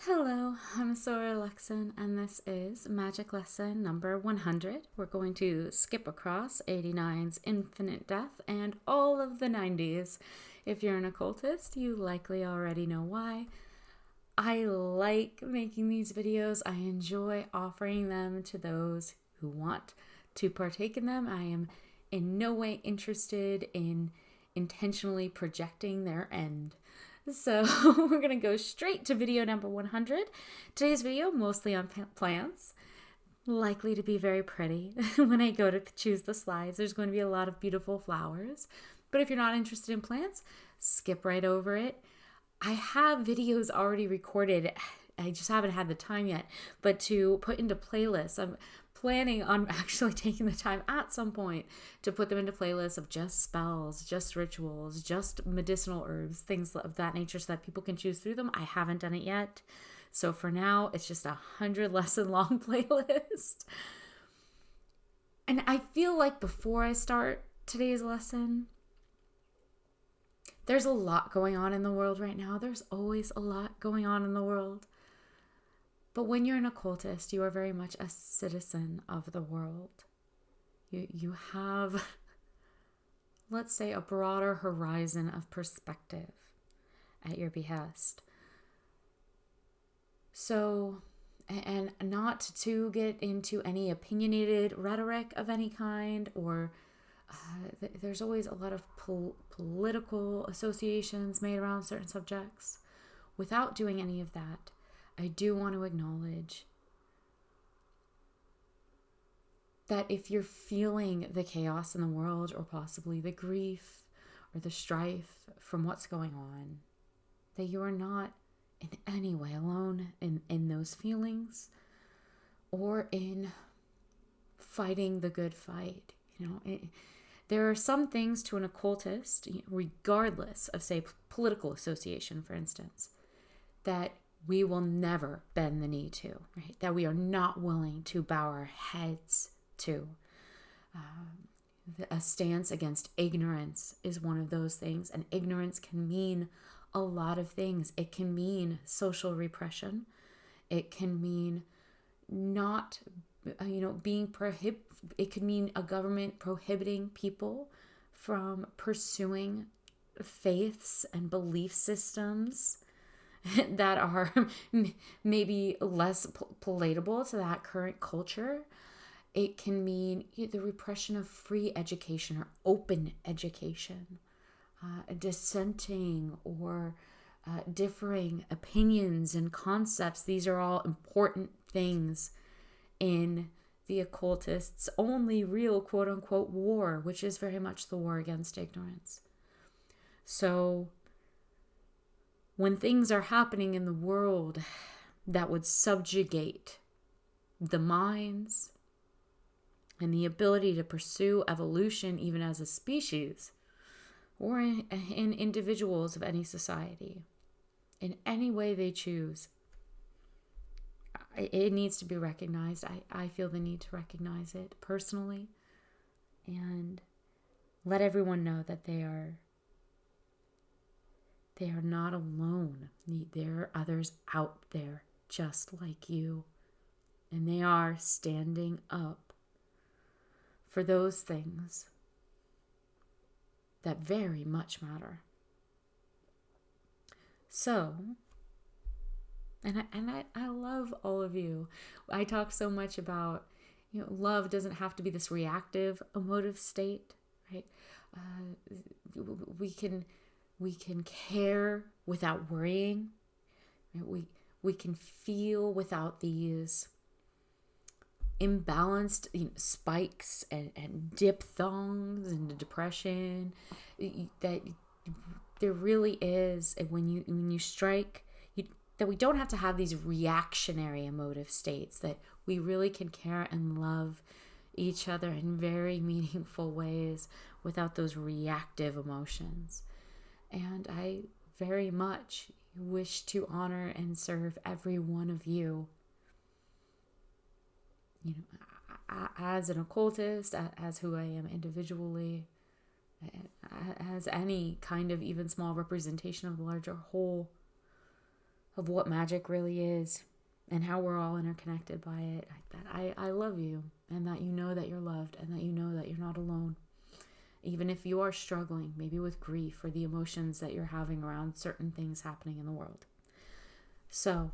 Hello, I'm Sora Lexon, and this is Magic Lesson number 100. We're going to skip across 89's Infinite Death and all of the 90s. If you're an occultist, you likely already know why. I like making these videos. I enjoy offering them to those who want to partake in them. I am in no way interested in intentionally projecting their end. So we're going to go straight to video number 100. Today's video mostly on plants, likely to be very pretty. When I go to choose the slides, there's going to be a lot of beautiful flowers. But if you're not interested in plants, skip right over it. I have videos already recorded. I just haven't had the time yet, but to put into playlists. I'm planning on actually taking the time at some point to put them into playlists of just spells, just rituals, just medicinal herbs, things of that nature so that people can choose through them. I haven't done it yet. So for now, it's just 100 lesson long playlist. And I feel like before I start today's lesson, there's a lot going on in the world right now. There's always a lot going on in the world. But when you're an occultist, you are very much a citizen of the world. You have, let's say, a broader horizon of perspective at your behest. So, and not to get into any opinionated rhetoric of any kind, or there's always a lot of political associations made around certain subjects. Without doing any of that, I do want to acknowledge that if you're feeling the chaos in the world, or possibly the grief or the strife from what's going on, that you are not in any way alone in those feelings or in fighting the good fight. There are some things to an occultist, regardless of, say, political association, for instance, that we will never bend the knee to, right? That we are not willing to bow our heads to. A stance against ignorance is one of those things, and ignorance can mean a lot of things. It can mean social repression. It can mean not, being it could mean a government prohibiting people from pursuing faiths and belief systems that are maybe less palatable to that current culture. It can mean the repression of free education or open education, dissenting or differing opinions and concepts. These are all important things in the occultists' only real quote-unquote war, which is very much the war against ignorance. So when things are happening in the world that would subjugate the minds and the ability to pursue evolution even as a species or in individuals of any society, in any way they choose, it needs to be recognized. I feel the need to recognize it personally and let everyone know that they are not alone. There are others out there just like you, and they are standing up for those things that very much matter. So, and I love all of you. I talk so much about, love doesn't have to be this reactive emotive state, right? We can care without worrying. Right? We can feel without these imbalanced spikes and diphthongs and depression. That there really is, when you strike, that we don't have to have these reactionary emotive states, that we really can care and love each other in very meaningful ways without those reactive emotions. And I very much wish to honor and serve every one of you. As an occultist, as who I am individually, as any kind of even small representation of the larger whole. of what magic really is and how we're all interconnected by it. I love you, and that you know that you're loved, and that you know that you're not alone. Even if you are struggling, maybe with grief or the emotions that you're having around certain things happening in the world. So,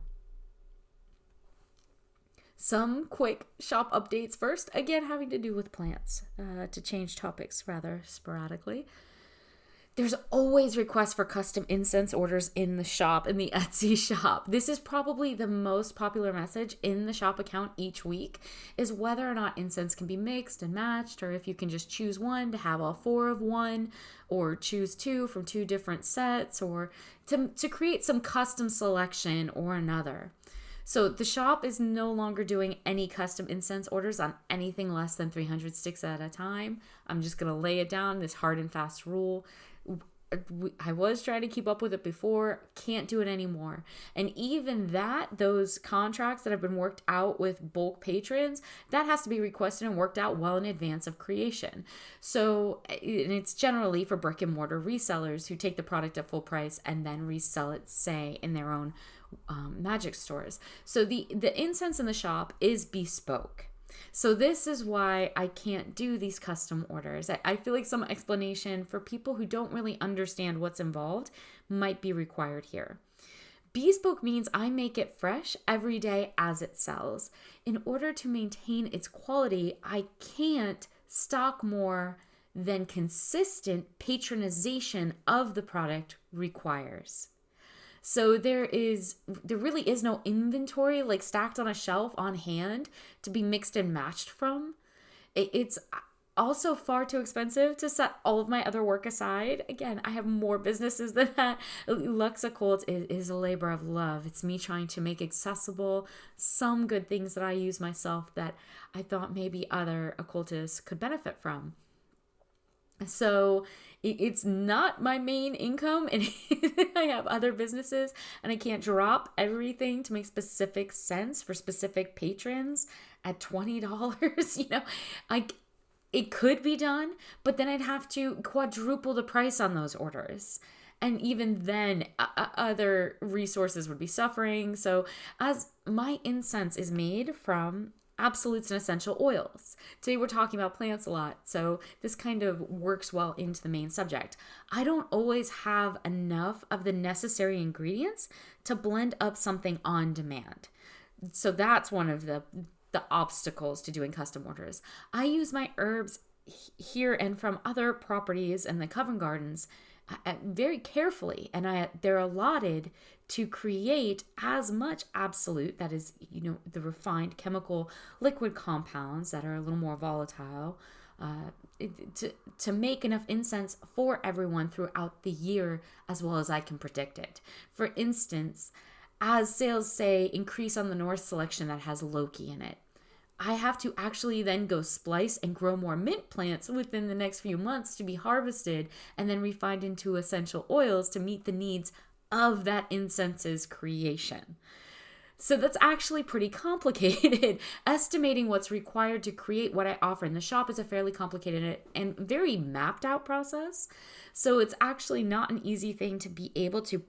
some quick shop updates first, again having to do with plants, to change topics rather sporadically. There's always requests for custom incense orders in the shop, in the Etsy shop. This is probably the most popular message in the shop account each week, is whether or not incense can be mixed and matched, or if you can just choose one to have all 4 of one, or choose 2 from 2 different sets, or to create some custom selection or another. So the shop is no longer doing any custom incense orders on anything less than 300 sticks at a time. I'm just going to lay it down, this hard and fast rule. I was trying to keep up with it before, can't do it anymore. And even that, those contracts that have been worked out with bulk patrons, that has to be requested and worked out well in advance of creation. So, and it's generally for brick and mortar resellers who take the product at full price and then resell it, say, in their own Magick stores. So the incense in the shop is bespoke. So this is why I can't do these custom orders. I feel like some explanation for people who don't really understand what's involved might be required here. Bespoke means I make it fresh every day as it sells. In order to maintain its quality, I can't stock more than consistent patronization of the product requires. So there really is no inventory like stacked on a shelf on hand to be mixed and matched from. It's also far too expensive to set all of my other work aside. Again, I have more businesses than that. Lux Occult is a labor of love. It's me trying to make accessible some good things that I use myself that I thought maybe other occultists could benefit from. So it's not my main income, and I have other businesses, and I can't drop everything to make specific sense for specific patrons at $20. It could be done, but then I'd have to quadruple the price on those orders. And even then, other resources would be suffering. So as my incense is made from absolutes and essential oils. Today we're talking about plants a lot, so this kind of works well into the main subject. I don't always have enough of the necessary ingredients to blend up something on demand. So that's one of the obstacles to doing custom orders. I use my herbs here and from other properties and the Covent Gardens very carefully, and they're allotted to create as much absolute, that is, the refined chemical liquid compounds that are a little more volatile, to make enough incense for everyone throughout the year as well as I can predict it. For instance, as sales say increase on the North selection that has Loki in it, I have to actually then go splice and grow more mint plants within the next few months to be harvested and then refined into essential oils to meet the needs of that incense's creation. So that's actually pretty complicated. Estimating what's required to create what I offer in the shop is a fairly complicated and very mapped out process. So it's actually not an easy thing to be able to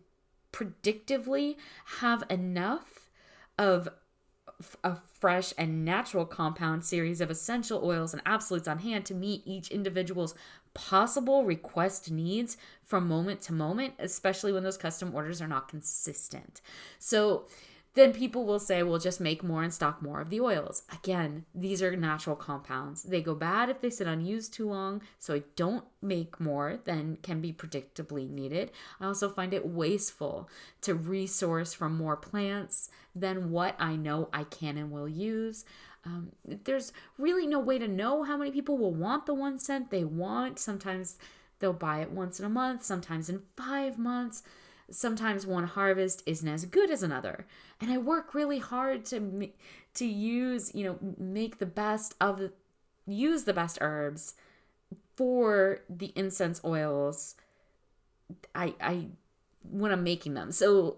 predictively have enough of a fresh and natural compound series of essential oils and absolutes on hand to meet each individual's possible request needs from moment to moment, especially when those custom orders are not consistent. So then people will say, well, just make more and stock more of the oils. Again, these are natural compounds. They go bad if they sit unused too long, so I don't make more than can be predictably needed. I also find it wasteful to resource from more plants than what I know I can and will use. There's really no way to know how many people will want the one scent they want. Sometimes they'll buy it once in a month, sometimes in 5 months. Sometimes one harvest isn't as good as another. And I work really hard to use, make the best use the best herbs for the incense oils I when I'm making them. So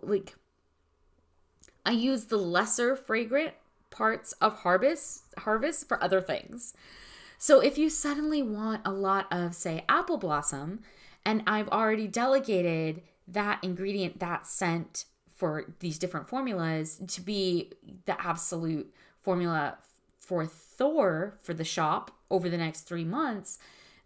I use the lesser fragrant parts of harvest for other things. So if you suddenly want a lot of, say, apple blossom, and I've already delegated that ingredient, that scent for these different formulas to be the absolute formula for Thor for the shop over the next 3 months,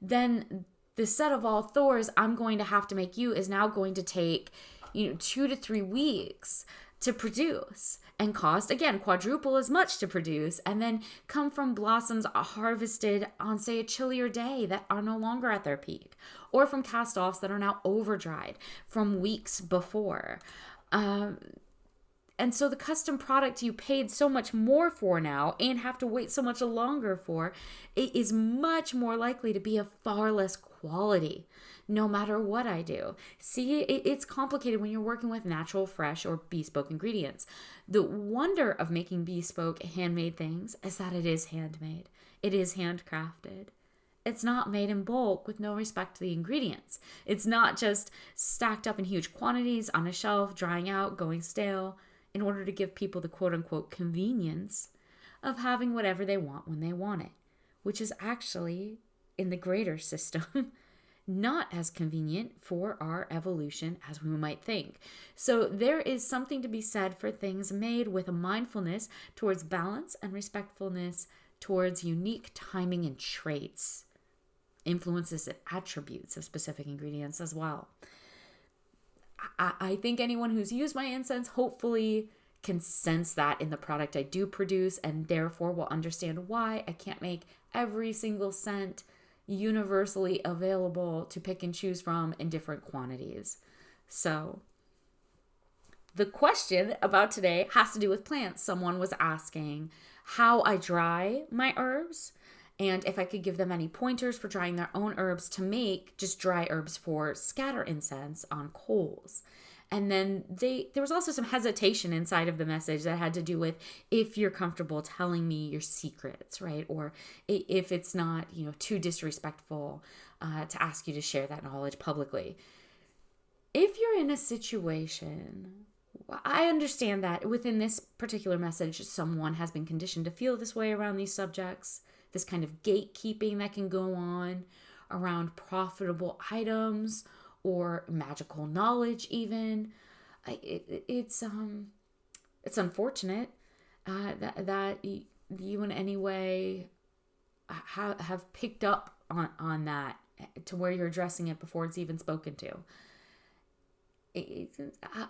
then the set of all Thors I'm going to have to make you is now going to take, 2 to 3 weeks to produce and cost, again, quadruple as much to produce, and then come from blossoms harvested on, say, a chillier day that are no longer at their peak, or from cast-offs that are now over-dried from weeks before. And so the custom product you paid so much more for now and have to wait so much longer for, it is much more likely to be of far less quality, no matter what I do. See, it's complicated when you're working with natural, fresh, or bespoke ingredients. The wonder of making bespoke handmade things is that it is handmade. It is handcrafted. It's not made in bulk with no respect to the ingredients. It's not just stacked up in huge quantities on a shelf, drying out, going stale, in order to give people the quote-unquote convenience of having whatever they want when they want it, which is actually, in the greater system, not as convenient for our evolution as we might think. So there is something to be said for things made with a mindfulness towards balance and respectfulness towards unique timing and traits, influences and attributes of specific ingredients as well. I think anyone who's used my incense hopefully can sense that in the product I do produce, and therefore will understand why I can't make every single scent universally available to pick and choose from in different quantities. So the question about today has to do with plants. Someone was asking how I dry my herbs, and if I could give them any pointers for drying their own herbs to make just dry herbs for scatter incense on coals. And then there was also some hesitation inside of the message that had to do with if you're comfortable telling me your secrets, right? Or if it's not, too disrespectful to ask you to share that knowledge publicly. If you're in a situation, I understand that within this particular message, someone has been conditioned to feel this way around these subjects. This kind of gatekeeping that can go on around profitable items or magical knowledge even. It's unfortunate that you in any way have picked up on that to where you're addressing it before it's even spoken to.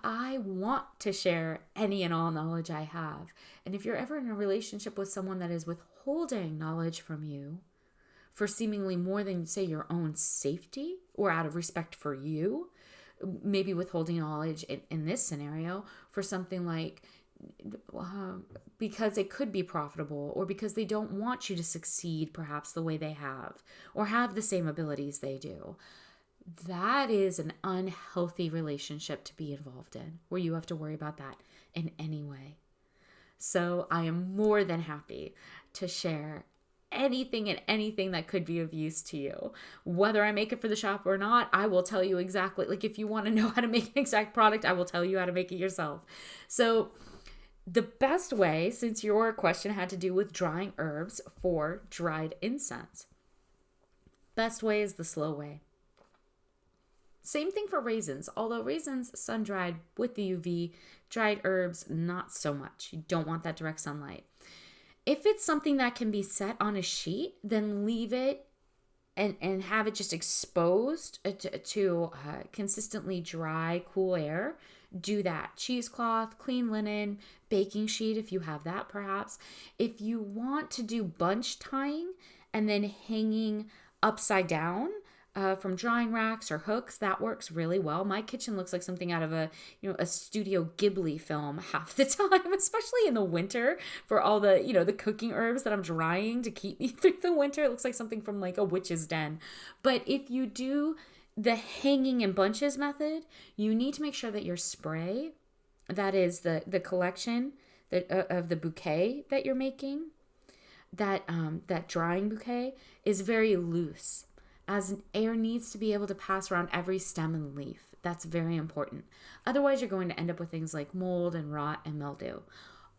I want to share any and all knowledge I have. And if you're ever in a relationship with someone that is withholding knowledge from you for seemingly more than, say, your own safety or out of respect for you, maybe withholding knowledge in this scenario for something like because it could be profitable, or because they don't want you to succeed perhaps the way they have, or have the same abilities they do. That is an unhealthy relationship to be involved in, where you have to worry about that in any way. So I am more than happy to share anything and anything that could be of use to you. Whether I make it for the shop or not, I will tell you exactly. Like, if you want to know how to make an exact product, I will tell you how to make it yourself. So the best way, since your question had to do with drying herbs for dried incense, best way is the slow way. Same thing for raisins, although raisins sun-dried with the UV, dried herbs, not so much. You don't want that direct sunlight. If it's something that can be set on a sheet, then leave it and have it just exposed to consistently dry, cool air. Do that. Cheesecloth, clean linen, baking sheet if you have that perhaps. If you want to do bunch tying and then hanging upside down, from drying racks or hooks, that works really well. My kitchen looks like something out of a Studio Ghibli film half the time, especially in the winter for all the, the cooking herbs that I'm drying to keep me through the winter. It looks like something from like a witch's den. But if you do the hanging in bunches method, you need to make sure that your spray, that is the collection of the bouquet that you're making, that drying bouquet is very loose, as air needs to be able to pass around every stem and leaf. That's very important. Otherwise, you're going to end up with things like mold and rot and mildew.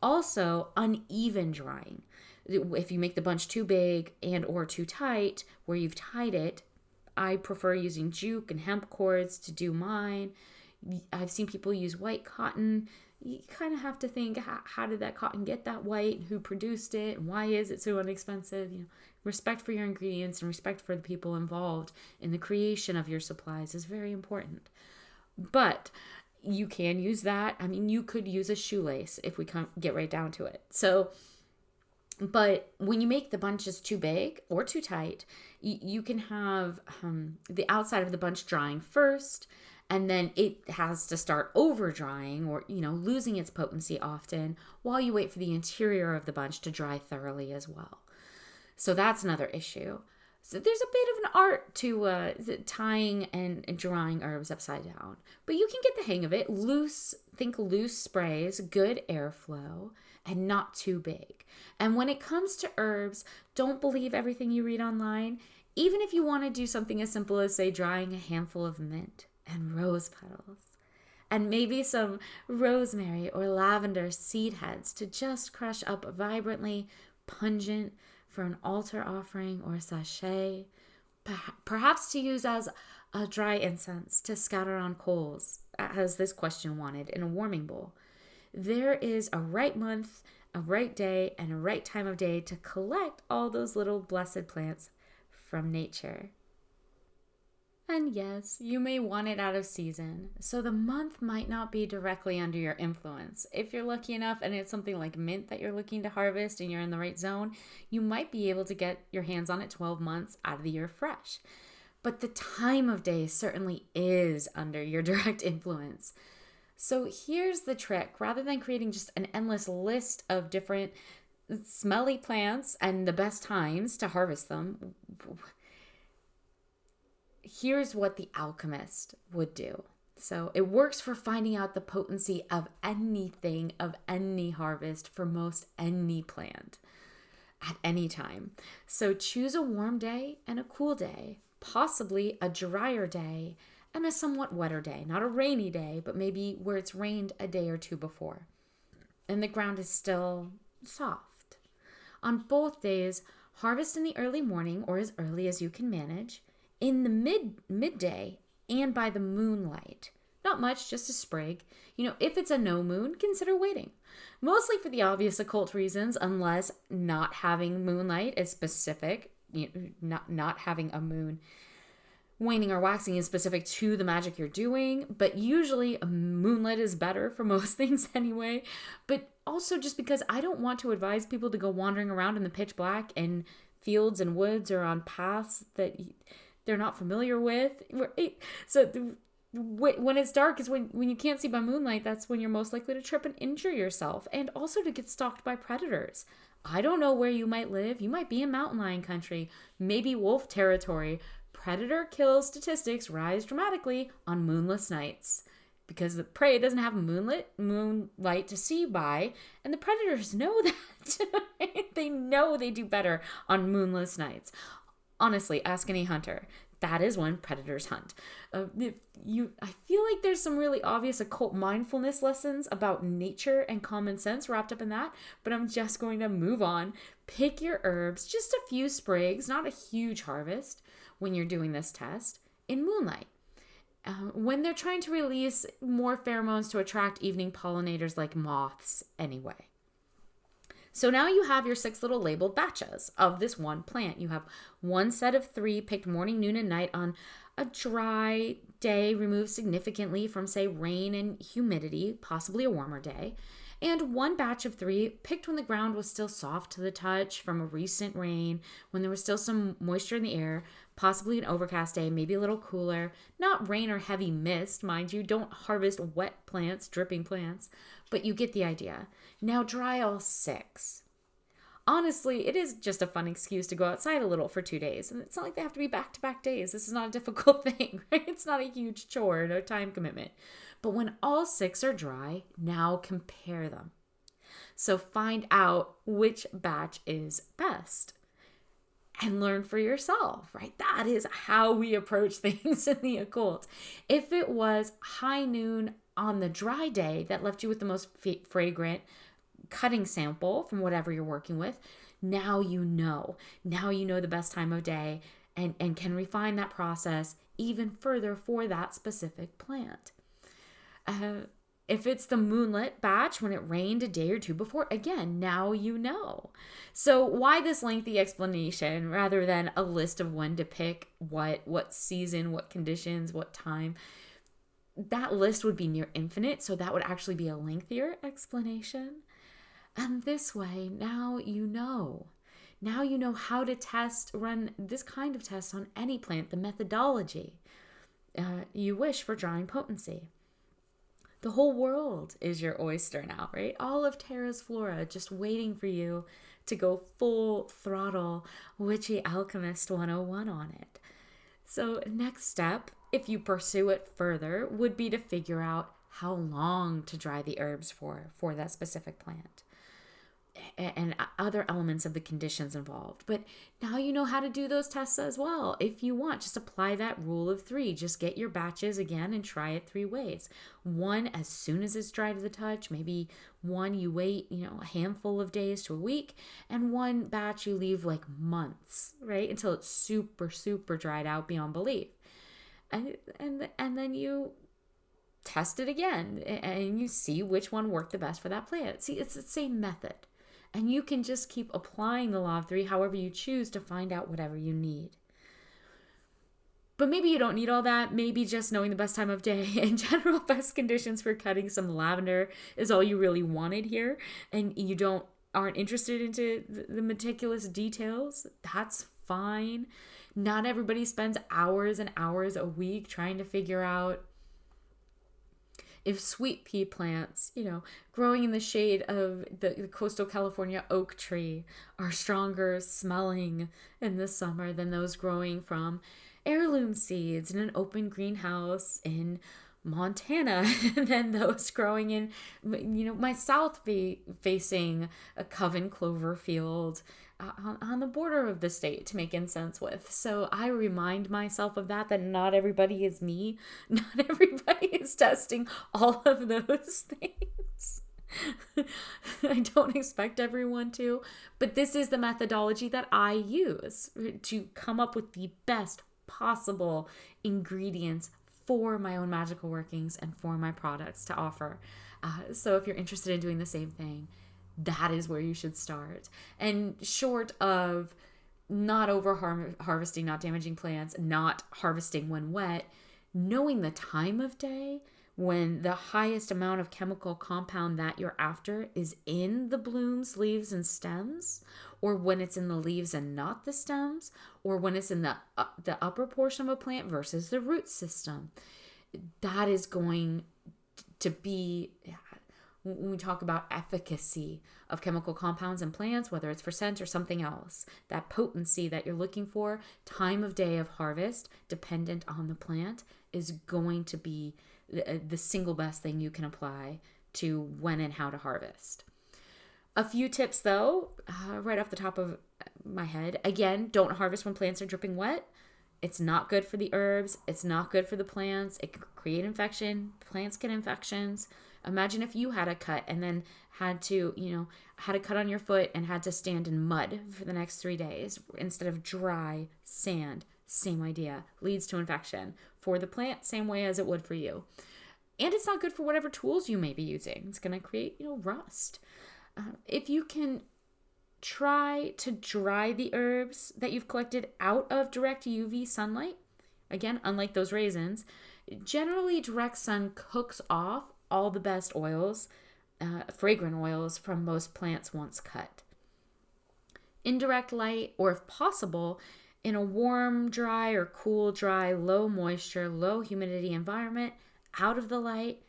Also, uneven drying. If you make the bunch too big and or too tight where you've tied it, I prefer using jute and hemp cords to do mine. I've seen people use white cotton. You kind of have to think, how did that cotton get that white? Who produced it? And why is it so inexpensive? Respect for your ingredients and respect for the people involved in the creation of your supplies is very important. But you can use that. I mean, you could use a shoelace if we get right down to it. So, but when you make the bunches too big or too tight, you can have the outside of the bunch drying first, and then it has to start over drying or, losing its potency often while you wait for the interior of the bunch to dry thoroughly as well. So that's another issue. So there's a bit of an art to tying and drying herbs upside down, but you can get the hang of it. Think loose sprays, good airflow, and not too big. And when it comes to herbs, don't believe everything you read online. Even if you want to do something as simple as, say, drying a handful of mint and rose petals, and maybe some rosemary or lavender seed heads to just crush up vibrantly pungent for an altar offering or a sachet, perhaps to use as a dry incense to scatter on coals, as this question wanted, in a warming bowl. There is a right month, a right day, and a right time of day to collect all those little blessed plants from nature. And yes, you may want it out of season, so the month might not be directly under your influence. If you're lucky enough and it's something like mint that you're looking to harvest and you're in the right zone, you might be able to get your hands on it 12 months out of the year fresh. But the time of day certainly is under your direct influence. So here's the trick. Rather than creating just an endless list of different smelly plants and the best times to harvest them, here's what the alchemist would do. So it works for finding out the potency of anything, of any harvest, for most any plant at any time. So choose a warm day and a cool day, possibly a drier day and a somewhat wetter day. Not a rainy day, but maybe where it's rained a day or two before and the ground is still soft. On both days, harvest in the early morning or as early as you can manage, in the midday, and by the moonlight. Not much, just a sprig. If it's a no moon, consider waiting. Mostly for the obvious occult reasons, unless not having moonlight is specific. Not having a moon waning or waxing is specific to the magic you're doing, but usually a moonlit is better for most things anyway. But also just because I don't want to advise people to go wandering around in the pitch black in fields and woods or on paths that they're not familiar with. So when it's dark is when you can't see by moonlight, that's when you're most likely to trip and injure yourself, and also to get stalked by predators. I don't know where you might live. You might be in mountain lion country, maybe wolf territory. Predator kill statistics rise dramatically on moonless nights because the prey doesn't have moonlight to see by, and the predators know that. They know they do better on moonless nights. Honestly, ask any hunter. That is when predators hunt. I feel like there's some really obvious occult mindfulness lessons about nature and common sense wrapped up in that, but I'm just going to move on. Pick your herbs, just a few sprigs, not a huge harvest when you're doing this test, in moonlight. When they're trying to release more pheromones to attract evening pollinators like moths anyway. So now you have your 6 little labeled batches of this one plant. You have one set of 3 picked morning, noon, and night on a dry day removed significantly from, say, rain and humidity, possibly a warmer day. And one batch of 3 picked when the ground was still soft to the touch from a recent rain, when there was still some moisture in the air, possibly an overcast day, maybe a little cooler. Not rain or heavy mist, mind you. Don't harvest wet plants, dripping plants, but you get the idea. Now dry all 6. Honestly, it is just a fun excuse to go outside a little for 2 days. And it's not like they have to be back-to-back days. This is not a difficult thing, right? It's not a huge chore, no time commitment. But when all 6 are dry, now compare them. So find out which batch is best and learn for yourself, right? That is how we approach things in the occult. If it was high noon on the dry day that left you with the most fragrant cutting sample from whatever you're working with, now you know. Now you know the best time of day and can refine that process even further for that specific plant. If it's the moonlit batch when it rained a day or two before, again, now you know. So why this lengthy explanation rather than a list of when to pick what season, what conditions, what time? That list would be near infinite, so that would actually be a lengthier explanation. And this way, now you know. Now you know how to run this kind of test on any plant, the methodology you wish for drawing potency. The whole world is your oyster now, right? All of Terra's flora just waiting for you to go full throttle Witchy Alchemist 101 on it. So next step, if you pursue it further, would be to figure out how long to dry the herbs for that specific plant and other elements of the conditions involved. But now you know how to do those tests as well. If you want, just apply that rule of 3. Just get your batches again and try it 3 ways. 1 as soon as it's dry to the touch, maybe 1 you wait, a handful of days to a week, and 1 batch you leave like months, right? Until it's super, super dried out beyond belief. And then you test it again and you see which one worked the best for that plant. See, it's the same method. And you can just keep applying the law of 3 however you choose to find out whatever you need. But maybe you don't need all that. Maybe just knowing the best time of day and general best conditions for cutting some lavender is all you really wanted here. And you aren't interested into the meticulous details. That's fine. Not everybody spends hours and hours a week trying to figure out if sweet pea plants, growing in the shade of the coastal California oak tree are stronger smelling in the summer than those growing from heirloom seeds in an open greenhouse in Montana than those growing in, my south-facing a coven clover field on the border of the state to make incense with. So I remind myself of that not everybody is me. Not everybody is testing all of those things. I don't expect everyone to, but this is the methodology that I use to come up with the best possible ingredients for my own magical workings and for my products to offer. So if you're interested in doing the same thing, that is where you should start. And short of not harvesting, not damaging plants, not harvesting when wet, knowing the time of day when the highest amount of chemical compound that you're after is in the blooms, leaves, and stems, or when it's in the leaves and not the stems, or when it's in the upper portion of a plant versus the root system. That is going to be, when we talk about efficacy of chemical compounds in plants, whether it's for scent or something else, that potency that you're looking for, time of day of harvest, dependent on the plant, is going to be the single best thing you can apply to when and how to harvest. A few tips though, right off the top of my head. Again, don't harvest when plants are dripping wet. It's not good for the herbs. It's not good for the plants. It can create infection. Plants get infections. Imagine if you had a cut and then had a cut on your foot and had to stand in mud for the next 3 days instead of dry sand. Same idea. Leads to infection for the plant, same way as it would for you. And it's not good for whatever tools you may be using. It's going to create, rust. If you can try to dry the herbs that you've collected out of direct UV sunlight, again, unlike those raisins, generally direct sun cooks off all the best oils, fragrant oils from most plants once cut. Indirect light, or if possible, in a warm, dry, or cool, dry, low moisture, low humidity environment, out of the light.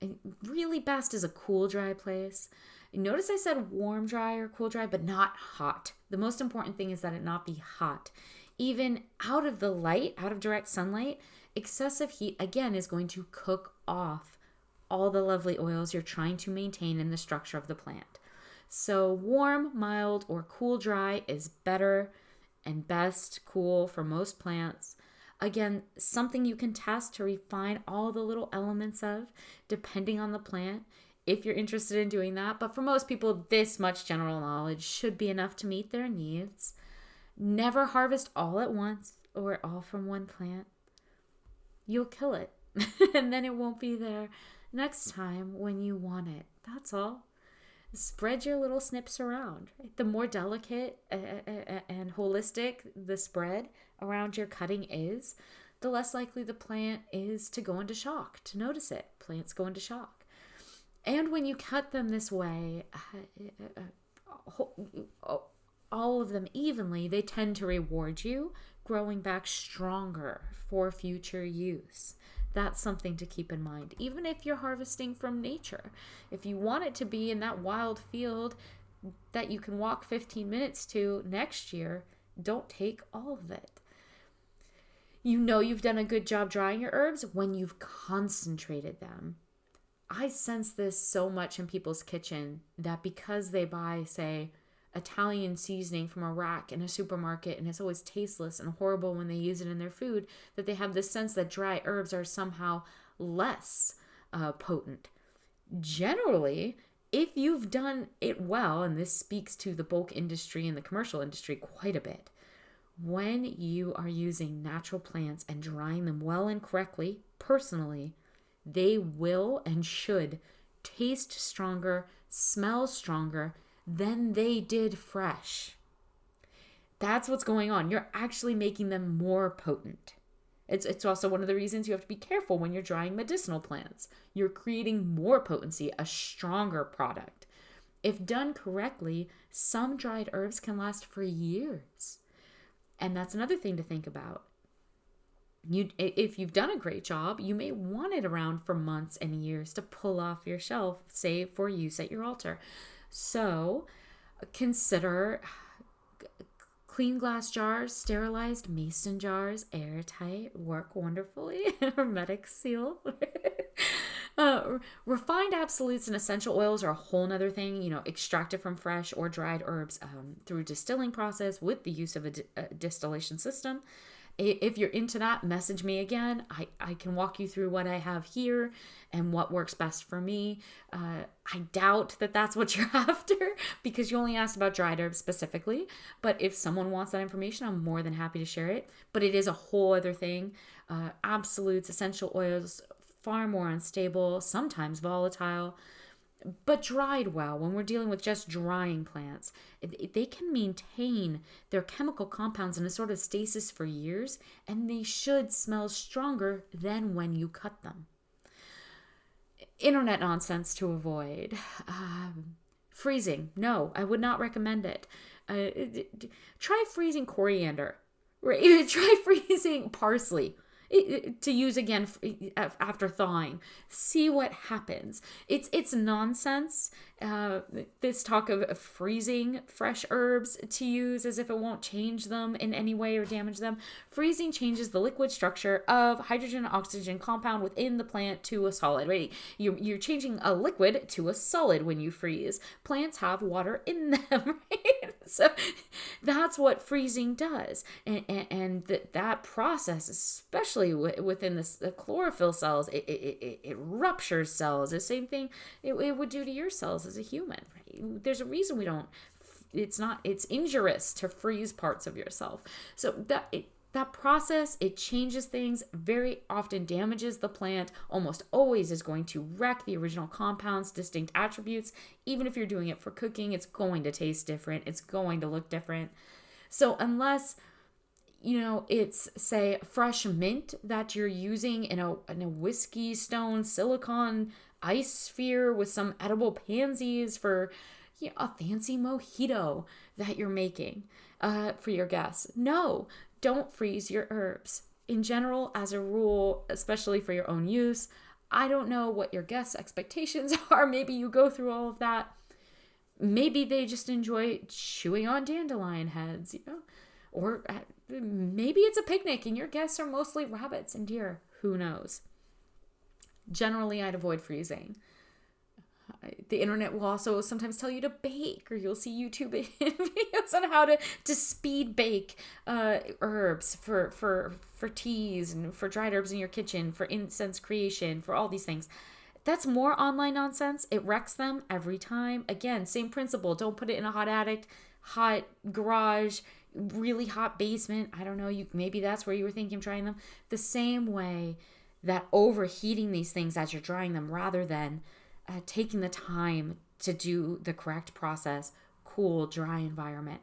And really best is a cool, dry place. Notice I said warm, dry, or cool, dry, but not hot. The most important thing is that it not be hot. Even out of the light, out of direct sunlight, excessive heat, again, is going to cook off all the lovely oils you're trying to maintain in the structure of the plant. So warm, mild, or cool, dry is better and best cool for most plants. Again, something you can test to refine all the little elements of, depending on the plant, if you're interested in doing that. But for most people, this much general knowledge should be enough to meet their needs. Never harvest all at once or all from one plant. You'll kill it, and then it won't be there next time when you want it. That's all. Spread your little snips around. The more delicate and holistic the spread around your cutting is, the less likely the plant is to go into shock, to notice it. Plants go into shock. And when you cut them this way, all of them evenly, they tend to reward you growing back stronger for future use. That's something to keep in mind, even if you're harvesting from nature. If you want it to be in that wild field that you can walk 15 minutes to next year, don't take all of it. You know you've done a good job drying your herbs when you've concentrated them. I sense this so much in people's kitchen that because they buy, say, Italian seasoning from a rack in a supermarket and it's always tasteless and horrible when they use it in their food, that they have this sense that dry herbs are somehow less potent. Generally, if you've done it well, and this speaks to the bulk industry and the commercial industry quite a bit, when you are using natural plants and drying them well and correctly, personally, they will and should taste stronger, smell stronger than they did fresh. That's what's going on. You're actually making them more potent. It's also one of the reasons you have to be careful when you're drying medicinal plants. You're creating more potency, a stronger product. If done correctly, some dried herbs can last for years. And that's another thing to think about. If you've done a great job, you may want it around for months and years to pull off your shelf, say for use at your altar. So consider clean glass jars, sterilized mason jars, airtight, work wonderfully, hermetic seal. Refined absolutes and essential oils are a whole nother thing, extracted from fresh or dried herbs through distilling process with the use of a distillation system. If you're into that, message me again. I can walk you through what I have here and what works best for me. I doubt that that's what you're after because you only asked about dried herbs specifically. But if someone wants that information, I'm more than happy to share it. But it is a whole other thing. Absolutes, essential oils, far more unstable, sometimes volatile. But dried well, when we're dealing with just drying plants, they can maintain their chemical compounds in a sort of stasis for years, and they should smell stronger than when you cut them. Internet nonsense to avoid. Freezing. No, I would not recommend it. Try freezing coriander. Right? Try freezing parsley. To use again after thawing. See what happens. It's nonsense. This talk of freezing fresh herbs to use as if it won't change them in any way or damage them. Freezing changes the liquid structure of hydrogen and oxygen compound within the plant to a solid. Right? You're changing a liquid to a solid when you freeze. Plants have water in them, right? So that's what freezing does. And that process, especially within the chlorophyll cells, it ruptures cells. The same thing it would do to your cells as a human. Right? There's a reason we don't. It's injurious to freeze parts of yourself. So that process, it changes things, very often damages the plant, almost always is going to wreck the original compounds, distinct attributes. Even if you're doing it for cooking, it's going to taste different. It's going to look different. So unless it's, say, fresh mint that you're using in a whiskey stone silicone ice sphere with some edible pansies for a fancy mojito that you're making for your guests. No, don't freeze your herbs. In general, as a rule, especially for your own use, I don't know what your guests' expectations are. Maybe you go through all of that. Maybe they just enjoy chewing on dandelion heads, or maybe it's a picnic and your guests are mostly rabbits and deer. Who knows? Generally, I'd avoid freezing. The internet will also sometimes tell you to bake, or you'll see YouTube videos on how to speed bake herbs for teas and for dried herbs in your kitchen, for incense creation, for all these things. That's more online nonsense. It wrecks them every time. Again, same principle. Don't put it in a hot attic, hot garage, really hot basement. I don't know. Maybe that's where you were thinking of trying them. The same way, that overheating these things as you're drying them rather than taking the time to do the correct process, cool, dry environment,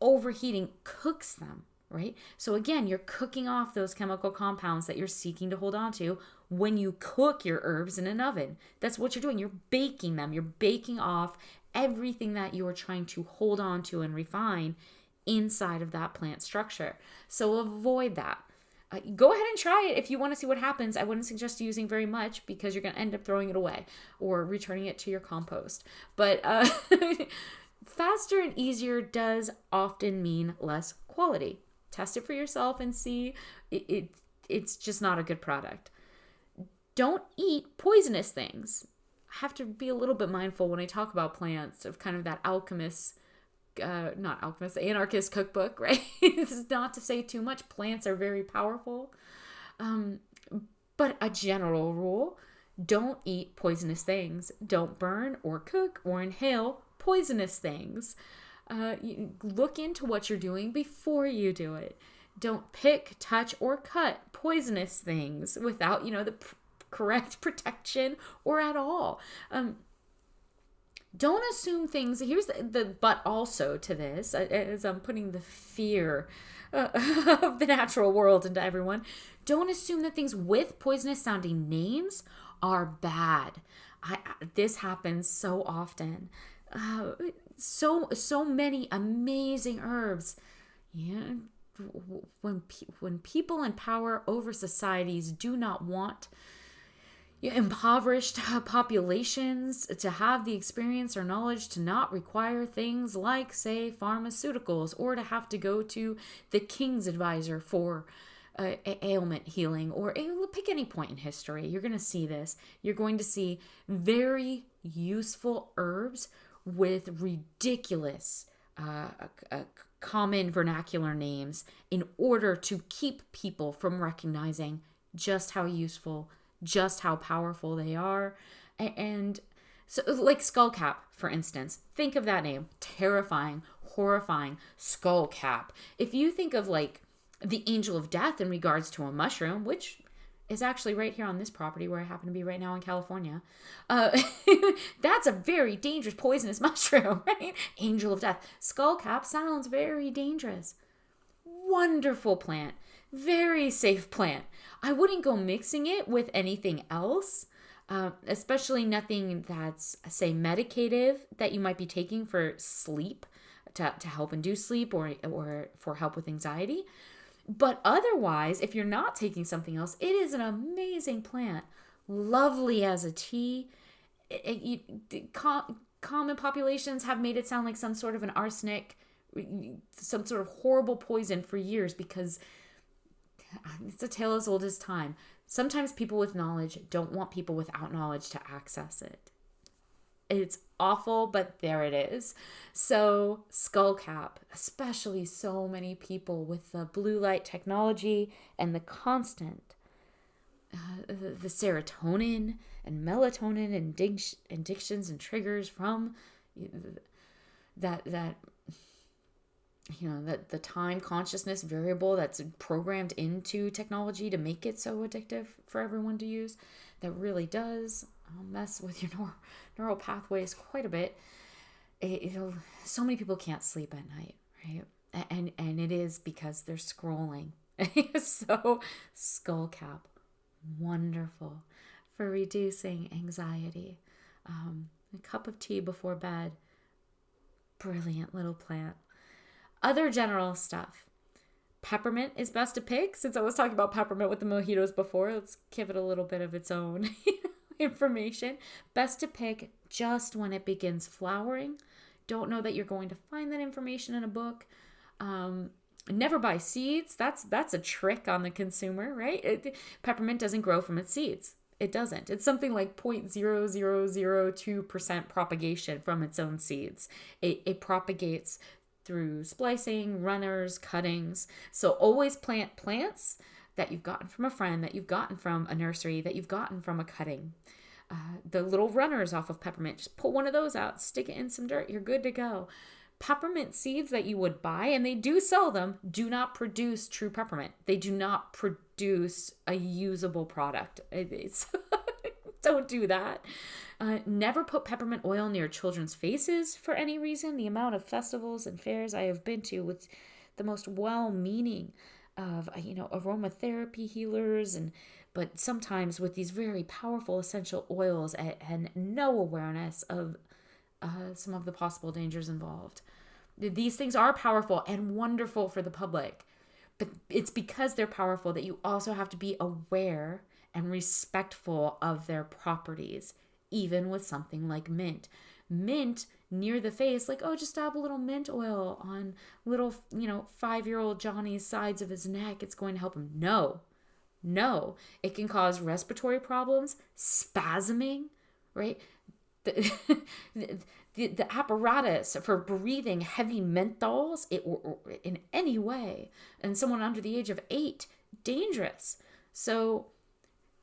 overheating cooks them, right? So again, you're cooking off those chemical compounds that you're seeking to hold on to when you cook your herbs in an oven. That's what you're doing. You're baking them. You're baking off everything that you are trying to hold on to and refine inside of that plant structure. So avoid that. Go ahead and try it if you want to see what happens. I wouldn't suggest using very much because you're going to end up throwing it away or returning it to your compost. But faster and easier does often mean less quality. Test it for yourself and see. It's just not a good product. Don't eat poisonous things. I have to be a little bit mindful when I talk about plants of kind of that anarchist cookbook, right? This is not to say too much. Plants are very powerful. But a general rule, don't eat poisonous things. Don't burn or cook or inhale poisonous things. Look into what you're doing before you do it. Don't pick, touch, or cut poisonous things without, the correct protection or at all. Don't assume things. Here's the but also to this, as I'm putting the fear of the natural world into everyone. Don't assume that things with poisonous sounding names are bad. This happens so often. So many amazing herbs. Yeah, when people in power over societies do not want impoverished populations to have the experience or knowledge to not require things like, say, pharmaceuticals, or to have to go to the king's advisor for ailment healing, or pick any point in history. You're going to see this. You're going to see very useful herbs with ridiculous common vernacular names in order to keep people from recognizing just how useful, just how powerful they are. And so, like Skullcap, for instance, think of that name. Terrifying, horrifying, Skullcap. If you think of like the angel of death in regards to a mushroom, which is actually right here on this property where I happen to be right now in California, that's a very dangerous poisonous mushroom, right? Angel of death. Skullcap sounds very dangerous. Wonderful plant. Very safe plant. I wouldn't go mixing it with anything else, especially nothing that's, say, medicative that you might be taking for sleep, to help induce sleep or for help with anxiety. But otherwise, if you're not taking something else, it is an amazing plant. Lovely as a tea. Common populations have made it sound like some sort of an arsenic, some sort of horrible poison for years because it's a tale as old as time. Sometimes people with knowledge don't want people without knowledge to access it. It's awful, but there it is. So Skullcap, especially so many people with the blue light technology and the constant, the serotonin and melatonin addictions and triggers from that the time consciousness variable that's programmed into technology to make it so addictive for everyone to use, that really does mess with your neural pathways quite a bit. So many people can't sleep at night, right? And it is because they're scrolling. So Skullcap, wonderful for reducing anxiety. A cup of tea before bed, brilliant little plant. Other general stuff. Peppermint is best to pick. Since I was talking about peppermint with the mojitos before, let's give it a little bit of its own information. Best to pick just when it begins flowering. Don't know that you're going to find that information in a book. Never buy seeds. That's a trick on the consumer, right? Peppermint doesn't grow from its seeds. It doesn't. It's something like 0.0002% propagation from its own seeds. It propagates through splicing, runners, cuttings. So always plant plants that you've gotten from a friend, that you've gotten from a nursery, that you've gotten from a cutting. The little runners off of peppermint, just pull one of those out, stick it in some dirt, you're good to go. Peppermint seeds that you would buy, and they do sell them, do not produce true peppermint. They do not produce produce a usable product. It's don't do that. Never put peppermint oil near children's faces for any reason. The amount of festivals and fairs I have been to with the most well-meaning of, aromatherapy healers, but sometimes with these very powerful essential oils and no awareness of some of the possible dangers involved. These things are powerful and wonderful for the public, but it's because they're powerful that you also have to be aware and respectful of their properties, even with something like mint. Mint near the face, like, oh, just dab a little mint oil on little, 5-year-old Johnny's sides of his neck. It's going to help him. No, it can cause respiratory problems, spasming, right? The apparatus for breathing heavy menthols in any way, and someone under the age of 8, dangerous. So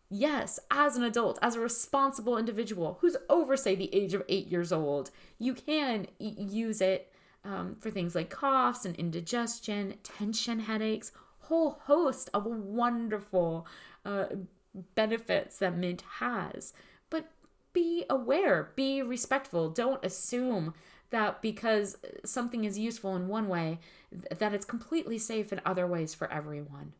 yes, as an adult, as a responsible individual who's over, say, the age of 8 years old, you can use it for things like coughs and indigestion, tension headaches, whole host of wonderful benefits that mint has. But be aware, be respectful. Don't assume that because something is useful in one way, that it's completely safe in other ways for everyone.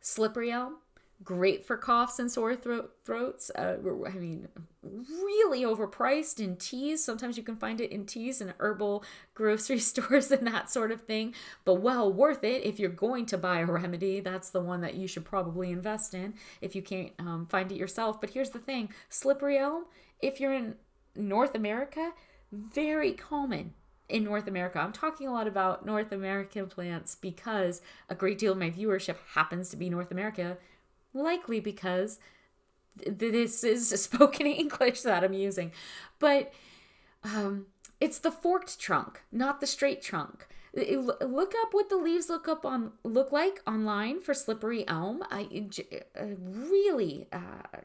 Slippery elm, great for coughs and sore throats. Really overpriced in teas. Sometimes you can find it in teas and herbal grocery stores and that sort of thing. But well worth it if you're going to buy a remedy. That's the one that you should probably invest in if you can't find it yourself. But here's the thing. Slippery elm, if you're in North America, very common. In North America. I'm talking a lot about North American plants because a great deal of my viewership happens to be North America, likely because this is spoken English that I'm using. But it's the forked trunk, not the straight trunk. Look up what the leaves look like online for slippery elm. Really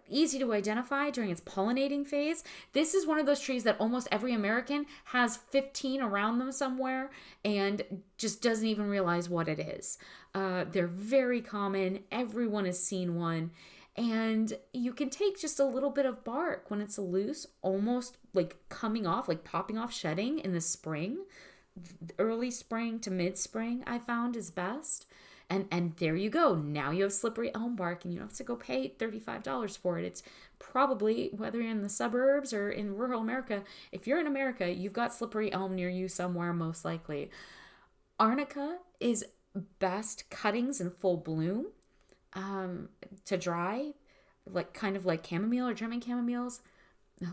easy to identify during its pollinating phase. This is one of those trees that almost every American has 15 around them somewhere and just doesn't even realize what it is. They're very common. Everyone has seen one. And you can take just a little bit of bark when it's loose, almost like coming off, like popping off, shedding in the spring. Early spring to mid-spring, I found, is best. And there you go. Now you have slippery elm bark and you don't have to go pay $35 for it. It's probably, whether you're in the suburbs or in rural America, if you're in America, you've got slippery elm near you somewhere, most likely. Arnica is best cuttings in full bloom to dry, kind of like chamomile or German chamomiles.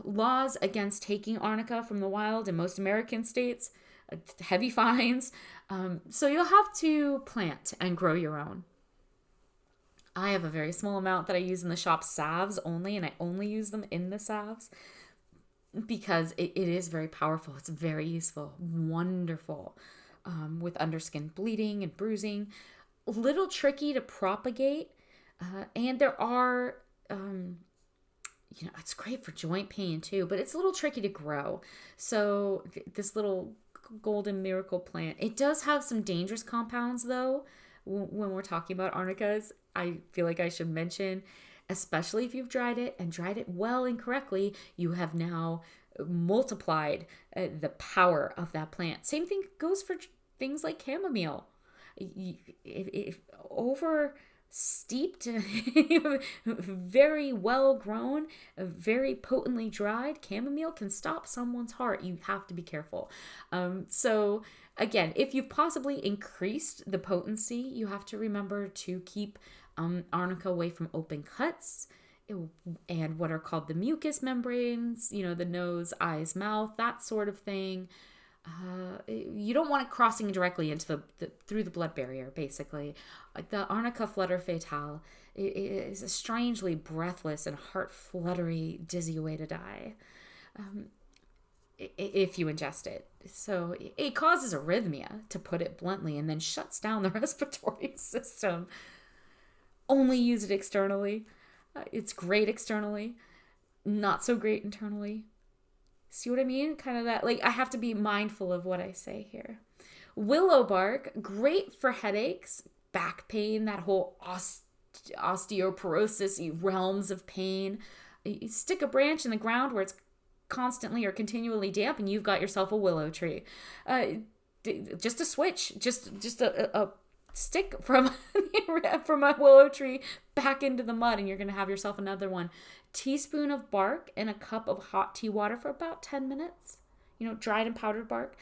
Laws against taking Arnica from the wild in most American states, heavy fines. So you'll have to plant and grow your own. I have a very small amount that I use in the shop, salves only, and I only use them in the salves because it is very powerful. It's very useful, wonderful with underskin bleeding and bruising. A little tricky to propagate, and there are it's great for joint pain too, but it's a little tricky to grow. So this little golden miracle plant, it does have some dangerous compounds though. When we're talking about arnicas, I feel like I should mention, especially if you've dried it and dried it well and correctly, you have now multiplied the power of that plant. Same thing goes for things like chamomile. If over steeped, very well grown, very potently dried chamomile can stop someone's heart. You have to be careful. So again, if you've possibly increased the potency, you have to remember to keep arnica away from open cuts and what are called the mucous membranes, the nose, eyes, mouth, that sort of thing. You don't want it crossing directly into through the blood barrier, basically. The Arnica flutter fatale is a strangely breathless and heart-fluttery, dizzy way to die if you ingest it. So it causes arrhythmia, to put it bluntly, and then shuts down the respiratory system. Only use it externally. It's great externally, not so great internally. See what I mean? Kind of that, I have to be mindful of what I say here. Willow bark, great for headaches, back pain, that whole osteoporosis, realms of pain. You stick a branch in the ground where it's constantly or continually damp, and you've got yourself a willow tree. Just a switch, just a stick from from a willow tree back into the mud, and you're going to have yourself another one. Teaspoon of bark in a cup of hot tea water for about 10 minutes. Dried and powdered bark.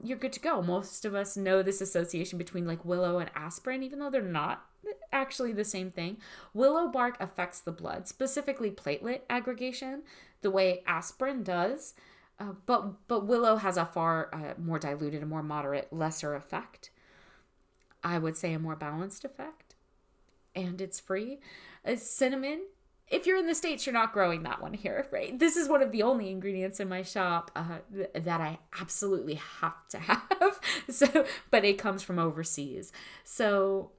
You're good to go. Most of us know this association between like willow and aspirin, even though they're not actually the same thing. Willow bark affects the blood, specifically platelet aggregation, the way aspirin does. But willow has a far more diluted and more moderate, lesser effect. I would say a more balanced effect. And it's free. Cinnamon. If you're in the States, you're not growing that one here, right? This is one of the only ingredients in my shop that I absolutely have to have. But it comes from overseas. So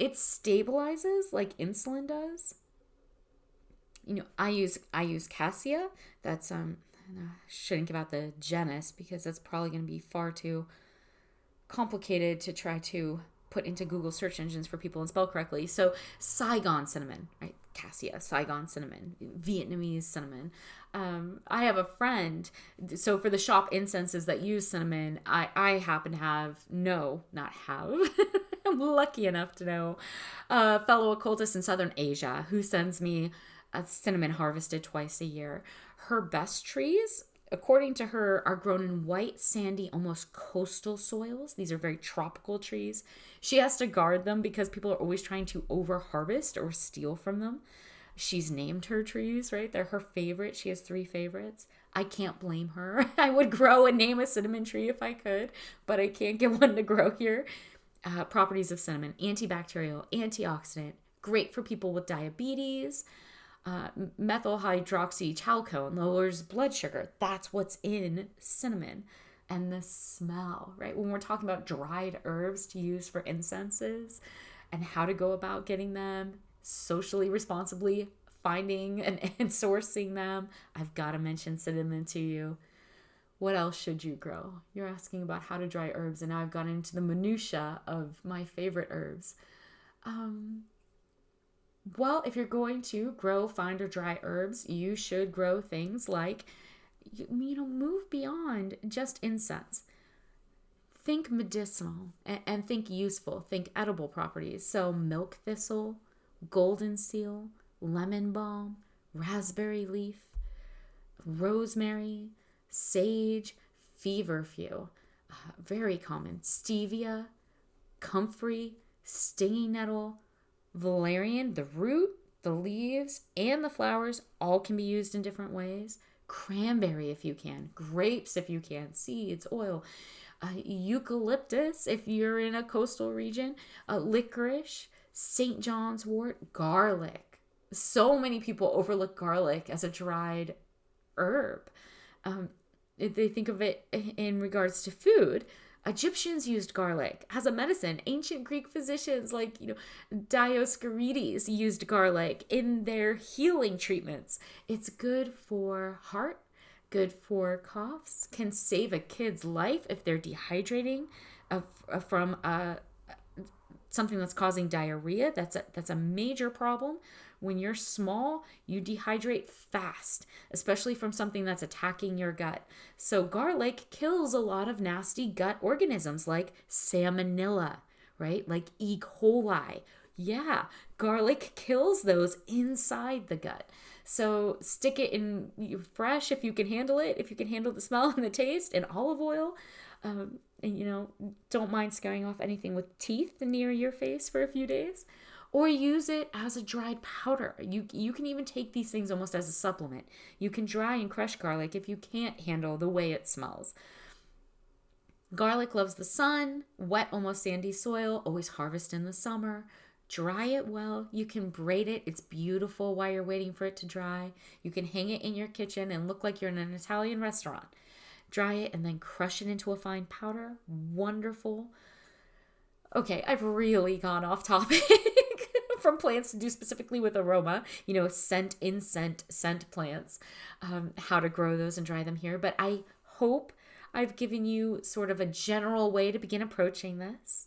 it stabilizes like insulin does. I use cassia. That's I shouldn't give out the genus because that's probably going to be far too complicated to try to put into Google search engines for people and spell correctly. So Saigon cinnamon, right? Cassia, Saigon cinnamon, Vietnamese cinnamon. I have a friend, so for the shop incenses that use cinnamon, I happen to have, I'm lucky enough to know a fellow occultist in Southern Asia who sends me a cinnamon harvested twice a year. Her best trees, according to her, are grown in white, sandy, almost coastal soils. These are very tropical trees. She has to guard them because people are always trying to over-harvest or steal from them. She's named her trees, right? They're her favorite. She has 3 favorites. I can't blame her. I would grow and name a cinnamon tree if I could, but I can't get one to grow here. Properties of cinnamon: antibacterial, antioxidant, great for people with diabetes. Methyl hydroxychalcone lowers blood sugar. That's what's in cinnamon. And the smell, right? When we're talking about dried herbs to use for incenses and how to go about getting them socially responsibly, finding and sourcing them, I've got to mention cinnamon to you. What else should you grow? You're asking about how to dry herbs, and now I've gone into the minutia of my favorite herbs. Well, if you're going to grow, find, or dry herbs, you should grow things like, move beyond just incense. Think medicinal and think useful. Think edible properties. So milk thistle, golden seal, lemon balm, raspberry leaf, rosemary, sage, feverfew, very common, stevia, comfrey, stinging nettle, valerian, the root, the leaves, and the flowers all can be used in different ways. Cranberry if you can, grapes if you can, seeds, oil, eucalyptus if you're in a coastal region, licorice, St. John's wort, garlic. So many people overlook garlic as a dried herb. They think of it in regards to food. Egyptians used garlic as a medicine. Ancient Greek physicians like, Dioscorides used garlic in their healing treatments. It's good for heart, good for coughs, can save a kid's life if they're dehydrating from something that's causing diarrhea. That's a major problem. When you're small, you dehydrate fast, especially from something that's attacking your gut. So garlic kills a lot of nasty gut organisms like salmonella, right? Like E. coli. Yeah, garlic kills those inside the gut. So stick it in fresh if you can handle it, if you can handle the smell and the taste, in olive oil. And, don't mind scaring off anything with teeth near your face for a few days. Or use it as a dried powder. You can even take these things almost as a supplement. You can dry and crush garlic if you can't handle the way it smells. Garlic loves the sun, wet, almost sandy soil, always harvest in the summer. Dry it well. You can braid it. It's beautiful while you're waiting for it to dry. You can hang it in your kitchen and look like you're in an Italian restaurant. Dry it and then crush it into a fine powder. Wonderful. Okay, I've really gone off topic from plants to do specifically with aroma, scent plants, how to grow those and dry them here. But I hope I've given you sort of a general way to begin approaching this.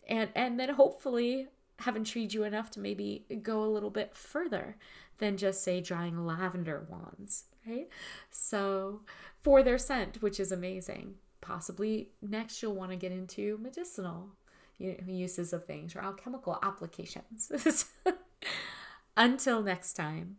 and then hopefully have intrigued you enough to maybe go a little bit further than just say drying lavender wands, right? So for their scent, which is amazing. Possibly next you'll want to get into medicinal uses of things or alchemical applications. Until next time.